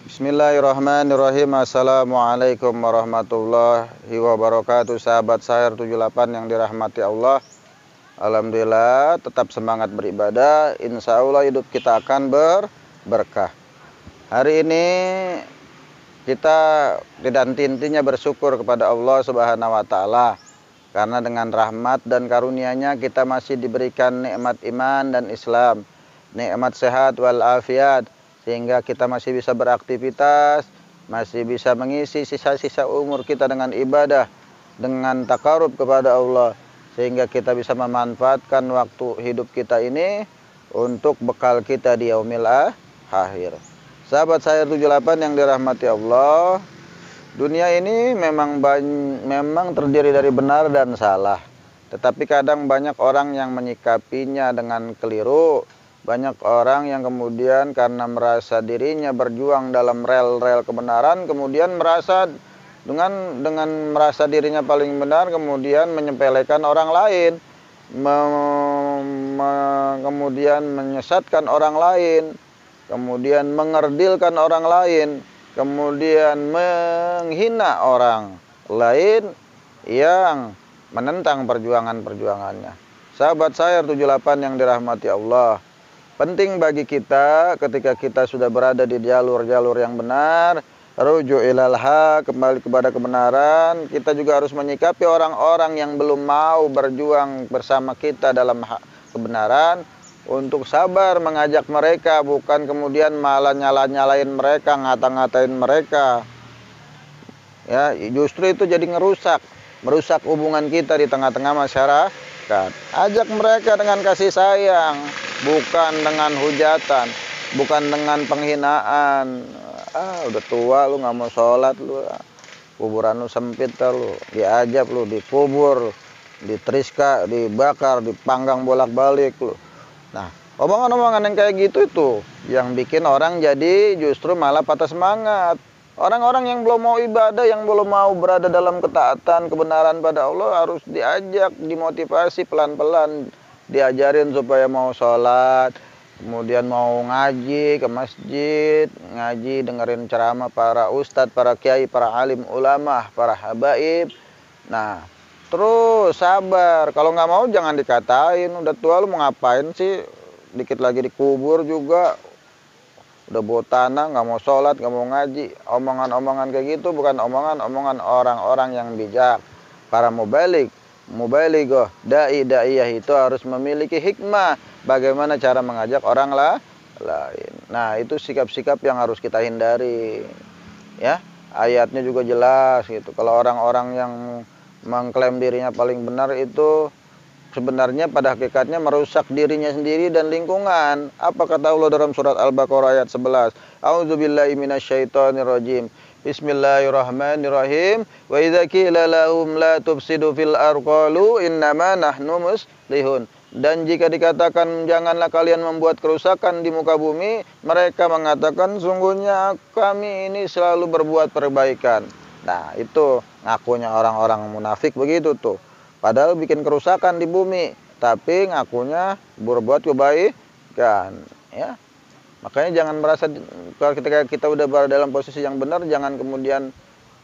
Bismillahirrahmanirrahim. Assalamualaikum warahmatullahi wabarakatuh. Sahabat Syair 78 yang dirahmati Allah. Alhamdulillah tetap semangat beribadah. Insya Allah hidup kita akan berkah. Hari ini kita tidak henti-hentinya bersyukur kepada Allah Subhanahu wa Ta'ala, karena dengan rahmat dan karunia-Nya kita masih diberikan nikmat iman dan Islam, nikmat sehat wal afiat, sehingga kita masih bisa beraktivitas, masih bisa mengisi sisa-sisa umur kita dengan ibadah, dengan takarub kepada Allah, sehingga kita bisa memanfaatkan waktu hidup kita ini untuk bekal kita di yaumil akhir. Sahabat Syair 78 yang dirahmati Allah, dunia ini memang terdiri dari benar dan salah. Tetapi kadang banyak orang yang menyikapinya dengan keliru. Banyak orang yang kemudian karena merasa dirinya berjuang dalam rel-rel kebenaran, kemudian merasa dengan merasa dirinya paling benar, kemudian menyepelekan orang lain, kemudian menyesatkan orang lain, kemudian mengerdilkan orang lain, kemudian menghina orang lain yang menentang perjuangannya. Sahabat Syair 78 yang dirahmati Allah, penting bagi kita ketika kita sudah berada di jalur-jalur yang benar, rujuk ilal haq, kembali kepada kebenaran, kita juga harus menyikapi orang-orang yang belum mau berjuang bersama kita dalam kebenaran, untuk sabar mengajak mereka, bukan kemudian malah nyalain mereka, ngata-ngatain mereka. Ya, justru itu jadi merusak hubungan kita di tengah-tengah masyarakat. Ajak mereka dengan kasih sayang, bukan dengan hujatan, bukan dengan penghinaan. Udah tua lu nggak mau sholat lu, kuburan lu sempit lu, diajak lu, dikubur, ditriska, dibakar, dipanggang bolak-balik lu. Nah, omongan-omongan yang kayak gitu itu yang bikin orang jadi justru malah patah semangat. Orang-orang yang belum mau ibadah, yang belum mau berada dalam ketaatan, kebenaran pada Allah, harus diajak, dimotivasi pelan-pelan, diajarin supaya mau sholat, kemudian mau ngaji ke masjid, ngaji, dengerin ceramah para ustadz, para kiai, para alim ulama, para habaib. Nah, terus sabar. Kalau nggak mau jangan dikatain, udah tua lu mau ngapain sih? Dikit lagi dikubur juga. Udah bawa tanah, nggak mau sholat, nggak mau ngaji. Omongan-omongan kayak gitu bukan omongan orang-orang yang bijak. Para mubalighah, dai-daiyah itu harus memiliki hikmah bagaimana cara mengajak orang lain. Nah, itu sikap-sikap yang harus kita hindari. Ya, ayatnya juga jelas gitu. Kalau orang-orang yang mengklaim dirinya paling benar itu sebenarnya pada hakikatnya merusak dirinya sendiri dan lingkungan. Apa kata Allah dalam surat Al-Baqarah ayat 11? A'udzubillahi minasyaitonirrajim. Bismillahirrahmanirrahim. Wa idza qila lahum la tufsidu fil arqalu innama nahnu muslihun. Dan jika dikatakan janganlah kalian membuat kerusakan di muka bumi, mereka mengatakan sungguhnya kami ini selalu berbuat perbaikan. Nah, itu ngakunya orang-orang munafik begitu tuh. Padahal bikin kerusakan di bumi, tapi ngakunya berbuat kebaikan, ya. Makanya jangan merasa kalau ketika kita udah berada dalam posisi yang benar, jangan kemudian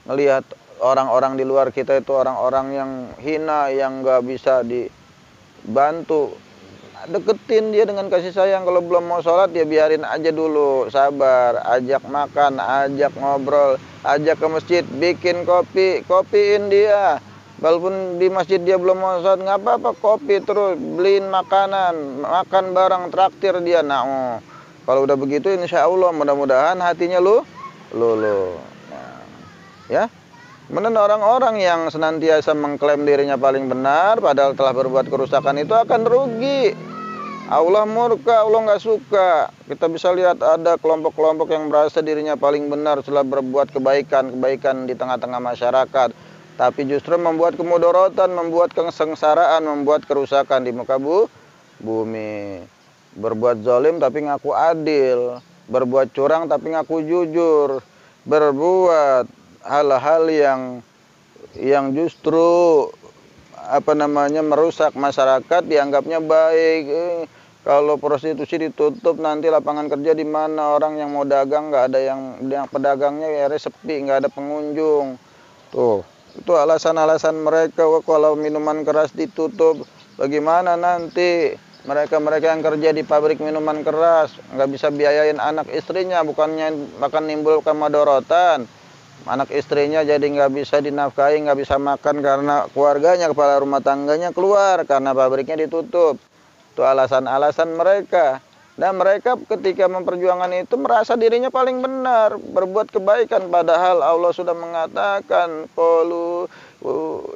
melihat orang-orang di luar kita itu orang-orang yang hina, yang nggak bisa dibantu. Deketin dia dengan kasih sayang. Kalau belum mau sholat ya biarin aja dulu, sabar, ajak makan, ajak ngobrol, ajak ke masjid, bikin kopiin dia. Walaupun di masjid dia belum mau sholat, nggak apa-apa, kopi terus, beliin makanan, makan bareng, traktir dia. Nah, kalau udah begitu insya Allah mudah-mudahan hatinya lu. Nah, ya, kemudian orang-orang yang senantiasa mengklaim dirinya paling benar, padahal telah berbuat kerusakan, itu akan rugi. Allah murka, Allah nggak suka. Kita bisa lihat ada kelompok-kelompok yang merasa dirinya paling benar setelah berbuat kebaikan di tengah-tengah masyarakat, tapi justru membuat kemudorotan, membuat kesengsaraan, membuat kerusakan di muka bumi. Berbuat zalim tapi ngaku adil, berbuat curang tapi ngaku jujur, berbuat hal-hal yang justru merusak masyarakat, dianggapnya baik. Kalau prostitusi ditutup, nanti lapangan kerja di mana? Orang yang mau dagang nggak ada, yang pedagangnya ya sepi, nggak ada pengunjung. Tuh, itu alasan-alasan mereka. Wah, kalau minuman keras ditutup, bagaimana nanti mereka-mereka yang kerja di pabrik minuman keras nggak bisa biayain anak istrinya, bukannya akan nimbulkan madorotan. Anak istrinya jadi nggak bisa dinafkahi, nggak bisa makan karena keluarganya, kepala rumah tangganya keluar karena pabriknya ditutup. Itu alasan-alasan mereka. Dan mereka ketika memperjuangkan itu merasa dirinya paling benar, berbuat kebaikan, padahal Allah sudah mengatakan qalu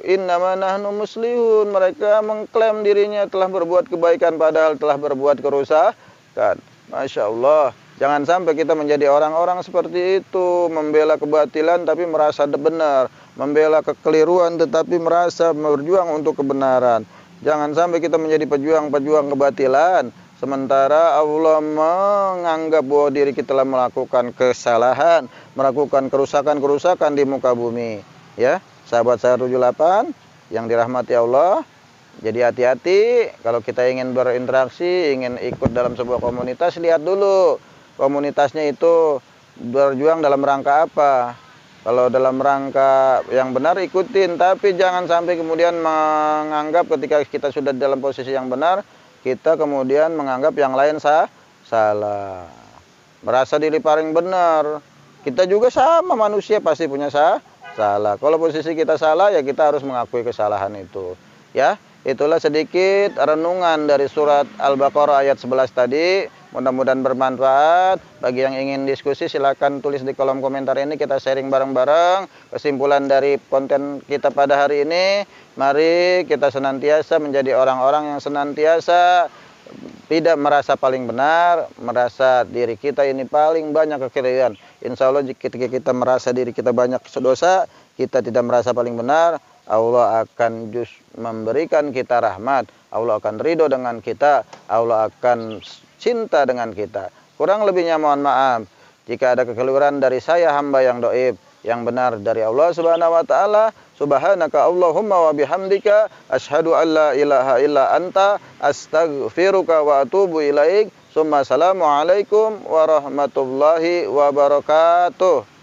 innama nahnu muslihun. Mereka mengklaim dirinya telah berbuat kebaikan padahal telah berbuat kerusakan. Masya Allah. Jangan sampai kita menjadi orang-orang seperti itu, membela kebatilan tapi merasa benar, membela kekeliruan tetapi merasa berjuang untuk kebenaran. Jangan sampai kita menjadi pejuang-pejuang kebatilan, sementara Allah menganggap bahwa diri kita telah melakukan kesalahan, melakukan kerusakan-kerusakan di muka bumi. Ya, sahabat saya 78 yang dirahmati Allah. Jadi hati-hati kalau kita ingin berinteraksi, ingin ikut dalam sebuah komunitas, lihat dulu komunitasnya itu berjuang dalam rangka apa. Kalau dalam rangka yang benar ikutin, tapi jangan sampai kemudian menganggap ketika kita sudah dalam posisi yang benar, kita kemudian menganggap yang lain salah. Merasa diri paling benar. Kita juga sama, manusia pasti punya salah. Kalau posisi kita salah, ya kita harus mengakui kesalahan itu. Ya, itulah sedikit renungan dari surat Al-Baqarah ayat 11 tadi. Mudah-mudahan bermanfaat. Bagi yang ingin diskusi silakan tulis di kolom komentar ini, kita sharing bareng-bareng. Kesimpulan dari konten kita pada hari ini, mari kita senantiasa menjadi orang-orang yang senantiasa tidak merasa paling benar, merasa diri kita ini paling banyak kekeliruan. Insya Allah ketika kita merasa diri kita banyak dosa, kita tidak merasa paling benar, Allah akan memberikan kita rahmat, Allah akan ridho dengan kita, Allah akan cinta dengan kita. Kurang lebihnya mohon maaf jika ada kekeliruan dari saya hamba yang dhaif. Yang benar dari Allah Subhanahu wa taala. Subhanaka Allahumma wa bihamdika asyhadu an la ilaha illa anta astaghfiruka wa atubu ilaik. Assalamualaikum warahmatullahi wabarakatuh.